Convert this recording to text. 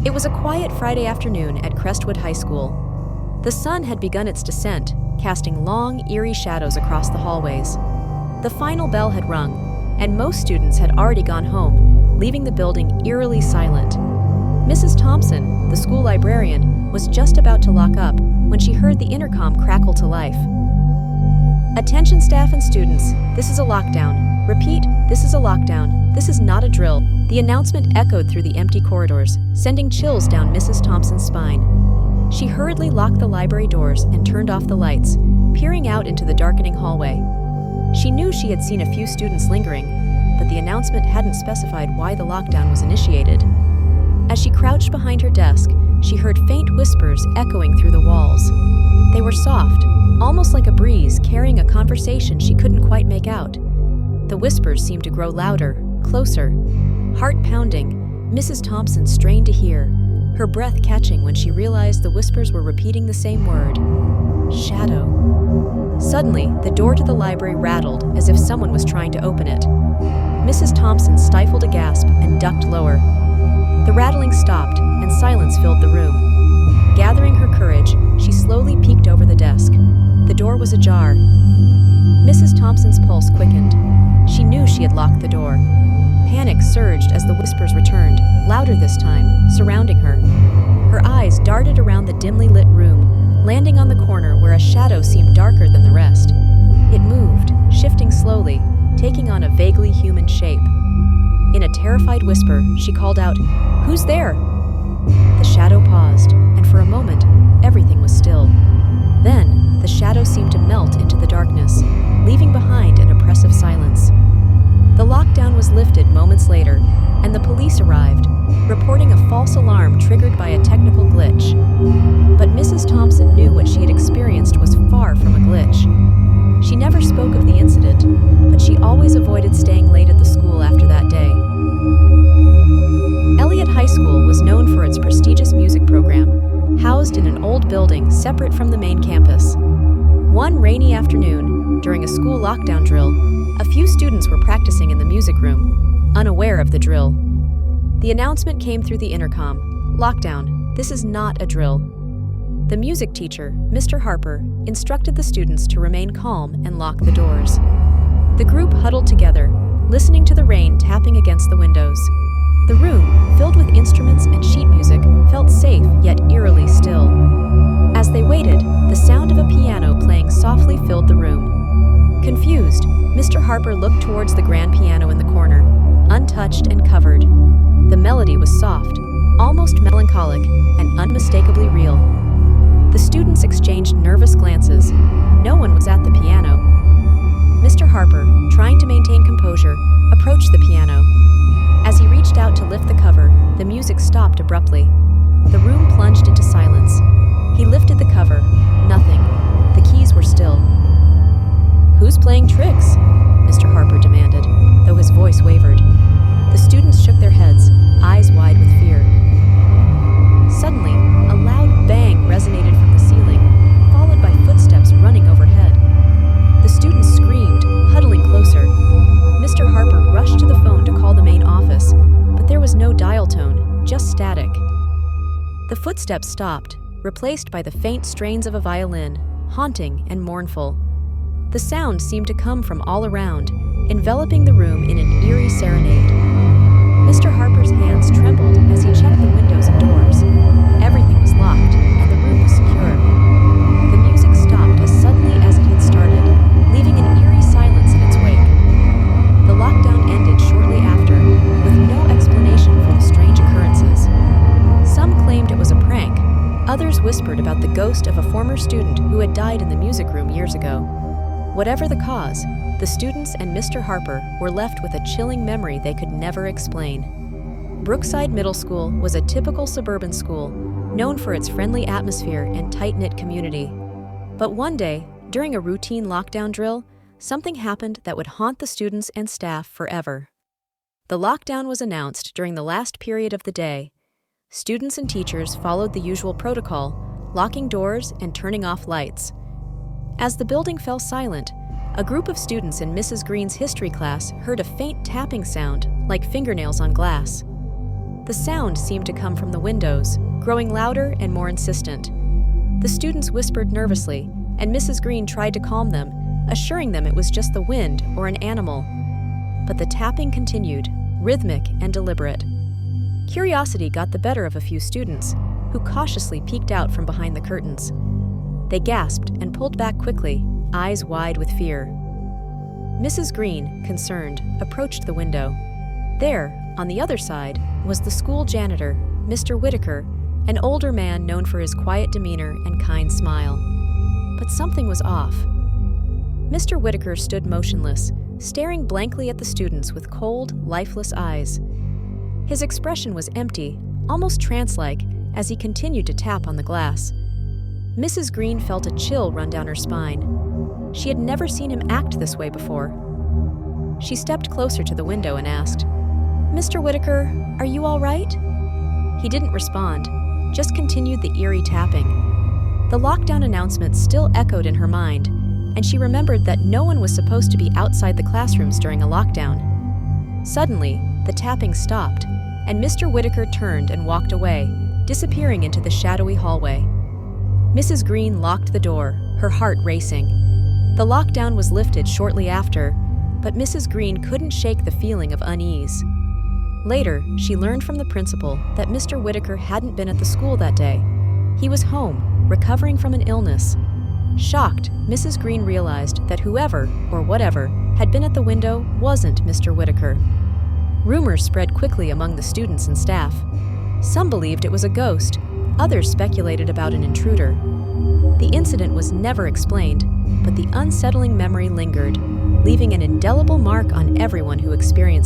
It was a quiet Friday afternoon at Crestwood High School. The sun had begun its descent, casting long, eerie shadows across the hallways. The final bell had rung, and most students had already gone home, leaving the building eerily silent. Mrs. Thompson, the school librarian, was just about to lock up when she heard the intercom crackle to life. "Attention staff and students, this is a lockdown. Repeat, this is a lockdown. This is not a drill." The announcement echoed through the empty corridors, sending chills down Mrs. Thompson's spine. She hurriedly locked the library doors and turned off the lights, peering out into the darkening hallway. She knew she had seen a few students lingering, but the announcement hadn't specified why the lockdown was initiated. As she crouched behind her desk, she heard faint whispers echoing through the walls. They were soft, almost like a breeze carrying a conversation she couldn't quite make out. The whispers seemed to grow louder, closer. Heart pounding, Mrs. Thompson strained to hear, her breath catching when she realized the whispers were repeating the same word: shadow. Suddenly, the door to the library rattled as if someone was trying to open it. Mrs. Thompson stifled a gasp and ducked lower. The rattling stopped, and silence filled the room. Gathering her courage, she slowly peeked over the desk. The door was ajar. Mrs. Thompson's pulse quickened. She knew she had locked the door. Panic surged as the whispers returned, louder this time, surrounding her. Her eyes darted around the dimly lit room, landing on the corner where a shadow seemed darker than the rest. It moved, shifting slowly, taking on a vaguely human shape. In a terrified whisper, she called out, "Who's there?" The shadow paused, and for a moment, everything was still. Then, the shadow seemed to melt into the darkness, leaving behind an oppressive silence. The lockdown was lifted moments later, and the police arrived, reporting a false alarm triggered by a technical glitch. But Mrs. Thompson knew what she had experienced was far from a glitch. She never spoke of the incident, but she always avoided staying late at the school after that day. Elliott High School was known for its prestigious music program, housed in an old building separate from the main campus. One rainy afternoon, during a school lockdown drill, a few students were practicing in the music room, unaware of the drill. The announcement came through the intercom: "Lockdown, this is not a drill." The music teacher, Mr. Harper, instructed the students to remain calm and lock the doors. The group huddled together, listening to the rain tapping against the windows. The room, filled with instruments and sheet music, felt safe yet eerily still. As they waited, the sound of a piano playing softly filled the room. Confused, Mr. Harper looked towards the grand piano in the corner, untouched and covered. The melody was soft, almost melancholic, and unmistakably real. The students exchanged nervous glances. No one was at the piano. Mr. Harper, trying to maintain composure, approached the piano. As he reached out to lift the cover, the music stopped abruptly. The room plunged into silence. He lifted the cover. Nothing. The keys were still. "Who's playing tricks?" Mr. Harper demanded, though his voice wavered. The students shook their heads, eyes wide with fear. Suddenly, a loud bang resonated from the ceiling, followed by footsteps running overhead. The students screamed, huddling closer. Mr. Harper rushed to the phone to call the main office, but there was no dial tone, just static. The footsteps stopped, replaced by the faint strains of a violin, haunting and mournful. The sound seemed to come from all around, enveloping the room in an eerie serenade. Mr. Harper's hands trembled as he checked the windows and doors. Everything was locked, and the room was secure. The music stopped as suddenly as it had started, leaving an eerie silence in its wake. The lockdown ended shortly after, with no explanation for the strange occurrences. Some claimed it was a prank. Others whispered about the ghost of a former student who had died in the music room years ago. Whatever the cause, the students and Mr. Harper were left with a chilling memory they could never explain. Brookside Middle School was a typical suburban school, known for its friendly atmosphere and tight-knit community. But one day, during a routine lockdown drill, something happened that would haunt the students and staff forever. The lockdown was announced during the last period of the day. Students and teachers followed the usual protocol, locking doors and turning off lights. As the building fell silent, a group of students in Mrs. Green's history class heard a faint tapping sound, like fingernails on glass. The sound seemed to come from the windows, growing louder and more insistent. The students whispered nervously, and Mrs. Green tried to calm them, assuring them it was just the wind or an animal. But the tapping continued, rhythmic and deliberate. Curiosity got the better of a few students, who cautiously peeked out from behind the curtains. They gasped and pulled back quickly, eyes wide with fear. Mrs. Green, concerned, approached the window. There, on the other side, was the school janitor, Mr. Whitaker, an older man known for his quiet demeanor and kind smile. But something was off. Mr. Whitaker stood motionless, staring blankly at the students with cold, lifeless eyes. His expression was empty, almost trance-like, as he continued to tap on the glass. Mrs. Green felt a chill run down her spine. She had never seen him act this way before. She stepped closer to the window and asked, "Mr. Whitaker, are you all right?" He didn't respond, just continued the eerie tapping. The lockdown announcement still echoed in her mind, and she remembered that no one was supposed to be outside the classrooms during a lockdown. Suddenly, the tapping stopped, and Mr. Whitaker turned and walked away, disappearing into the shadowy hallway. Mrs. Green locked the door, her heart racing. The lockdown was lifted shortly after, but Mrs. Green couldn't shake the feeling of unease. Later, she learned from the principal that Mr. Whitaker hadn't been at the school that day. He was home, recovering from an illness. Shocked, Mrs. Green realized that whoever, or whatever, had been at the window wasn't Mr. Whitaker. Rumors spread quickly among the students and staff. Some believed it was a ghost, others speculated about an intruder. The incident was never explained, but the unsettling memory lingered, leaving an indelible mark on everyone who experienced